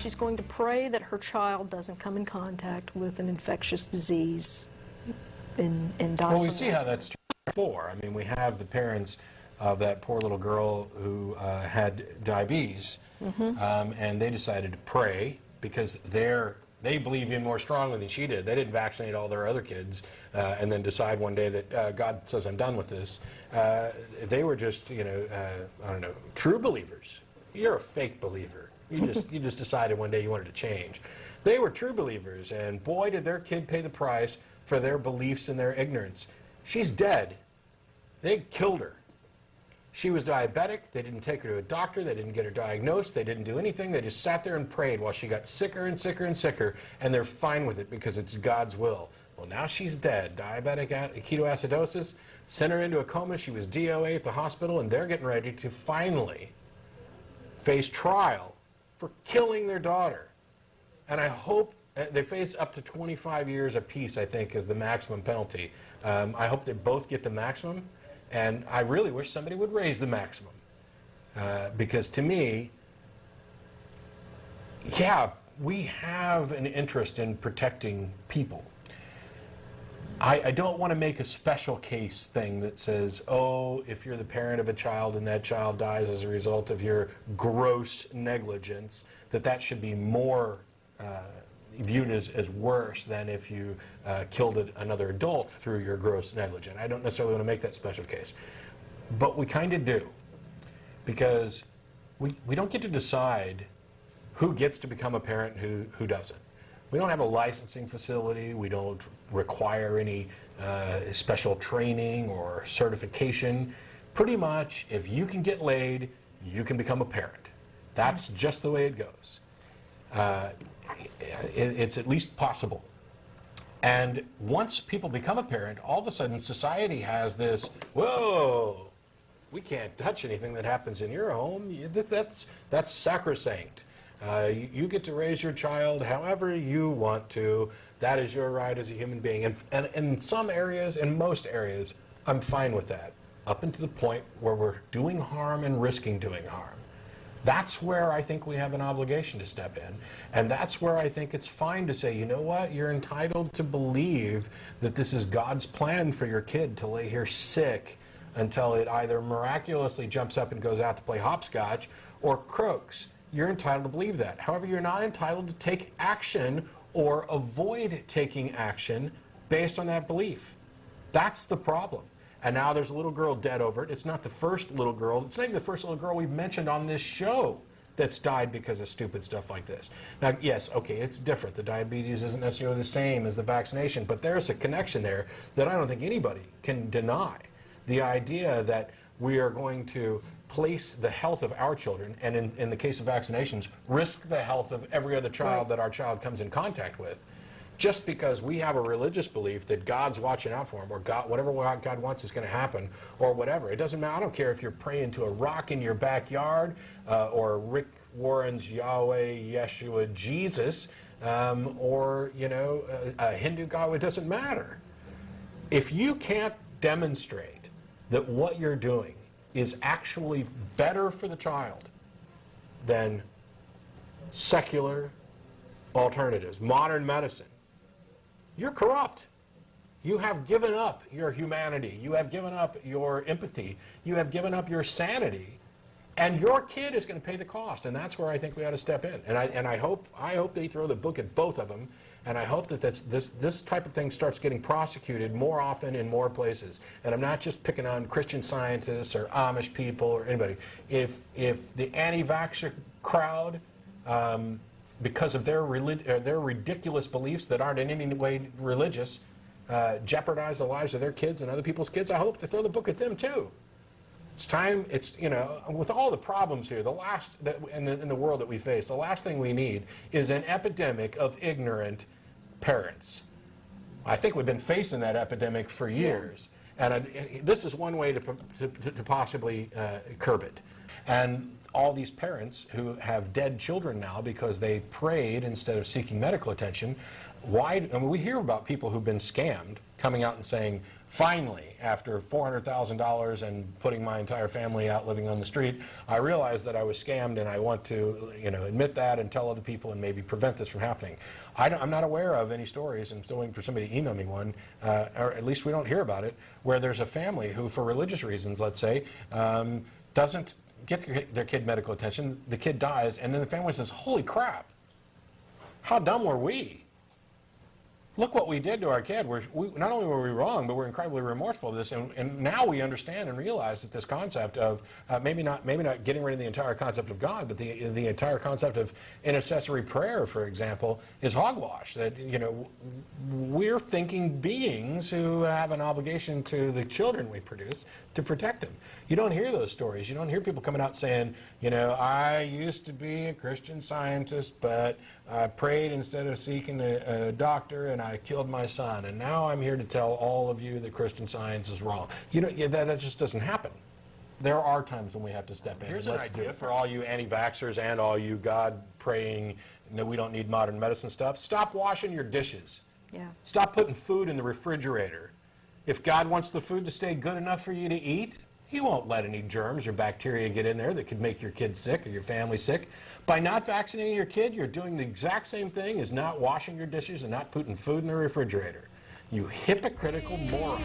she's going to pray that her child doesn't come in contact with an infectious disease and die. Well, we see how that's before. I mean, we have the parents of that poor little girl who had diabetes, and they decided to pray because they believe in more strongly than she did. They didn't vaccinate all their other kids and then decide one day that God says, I'm done with this. They were just, I don't know, true believers. You're a fake believer. You just decided one day you wanted to change. They were true believers, and boy, did their kid pay the price for their beliefs and their ignorance. She's dead. They killed her. She was diabetic. They didn't take her to a doctor. They didn't get her diagnosed. They didn't do anything. They just sat there and prayed while she got sicker and sicker and sicker, and they're fine with it because it's God's will. Well, now she's dead. Diabetic ketoacidosis, sent her into a coma. She was DOA at the hospital, and they're getting ready to finally face trial for killing their daughter. And I hope they face up to 25 years apiece, I think, is the maximum penalty. I hope they both get the maximum, and I really wish somebody would raise the maximum. Because to me, yeah, we have an interest in protecting people. I don't want to make a special case thing that says, oh, if you're the parent of a child and that child dies as a result of your gross negligence, that should be more viewed as worse than if you killed another adult through your gross negligence. I don't necessarily want to make that special case. But we kind of do. Because we don't get to decide who gets to become a parent and who doesn't. We don't have a licensing facility. We don't require any special training or certification. Pretty much, if you can get laid, you can become a parent. That's just the way it goes. It's at least possible. And once people become a parent, all of a sudden society has this, whoa, we can't touch anything that happens in your home. That's sacrosanct. You get to raise your child however you want to. That is your right as a human being. And in some areas, in most areas, I'm fine with that, up until the point where we're doing harm and risking doing harm. That's where I think we have an obligation to step in. And that's where I think it's fine to say, you know what, you're entitled to believe that this is God's plan for your kid to lay here sick until it either miraculously jumps up and goes out to play hopscotch or croaks. You're entitled to believe that. However, you're not entitled to take action or avoid taking action based on that belief. That's the problem. And now there's a little girl dead over it. It's not the first little girl. It's not even the first little girl we've mentioned on this show that's died because of stupid stuff like this. Now, yes, okay, it's different. The diabetes isn't necessarily the same as the vaccination, but there's a connection there that I don't think anybody can deny. The idea that we are going to place the health of our children, and in the case of vaccinations, risk the health of every other child that our child comes in contact with, just because we have a religious belief that God's watching out for them, or whatever God wants is going to happen, or whatever. It doesn't matter. I don't care if you're praying to a rock in your backyard, or Rick Warren's Yahweh, Yeshua, Jesus, or, a Hindu God. It doesn't matter. If you can't demonstrate that what you're doing is actually better for the child than secular alternatives, modern medicine, you're corrupt. You have given up your humanity. You have given up your empathy. You have given up your sanity. And your kid is going to pay the cost. And that's where I think we ought to step in. And I hope they throw the book at both of them. And I hope that this type of thing starts getting prosecuted more often in more places. And I'm not just picking on Christian Scientists or Amish people or anybody. If the anti-vaxxer crowd, because of their ridiculous beliefs that aren't in any way religious, jeopardize the lives of their kids and other people's kids, I hope they throw the book at them too. It's time. It's, with all the problems here, in the world that we face, the last thing we need is an epidemic of ignorant parents. I think we've been facing that epidemic for years, and this is one way to possibly curb it. And all these parents who have dead children now because they prayed instead of seeking medical attention. Why? I mean, we hear about people who've been scammed coming out and saying, finally, after $400,000 and putting my entire family out living on the street, I realized that I was scammed, and I want to, admit that and tell other people and maybe prevent this from happening. I'm not aware of any stories. I'm still waiting for somebody to email me one, or at least we don't hear about it, where there's a family who, for religious reasons, let's say, doesn't get their kid medical attention. The kid dies, and then the family says, "Holy crap! How dumb were we? Look what we did to our kid. Not only were we wrong, but we're incredibly remorseful of this, and now we understand and realize that this concept of maybe not getting rid of the entire concept of God, but the entire concept of intercessory prayer, for example, is hogwash. That we're thinking beings who have an obligation to the children we produce to protect them. You don't hear those stories. You don't hear people coming out saying, I used to be a Christian Scientist, but I prayed instead of seeking a doctor, and I killed my son, and now I'm here to tell all of you that Christian Science is wrong. That just doesn't happen. There are times when we have to step in. Here's an idea for all you anti-vaxxers and all you God-praying, we don't need modern medicine stuff. Stop washing your dishes. Yeah. Stop putting food in the refrigerator. If God wants the food to stay good enough for you to eat, He won't let any germs or bacteria get in there that could make your kid sick or your family sick. By not vaccinating your kid, you're doing the exact same thing as not washing your dishes and not putting food in the refrigerator. You hypocritical moron.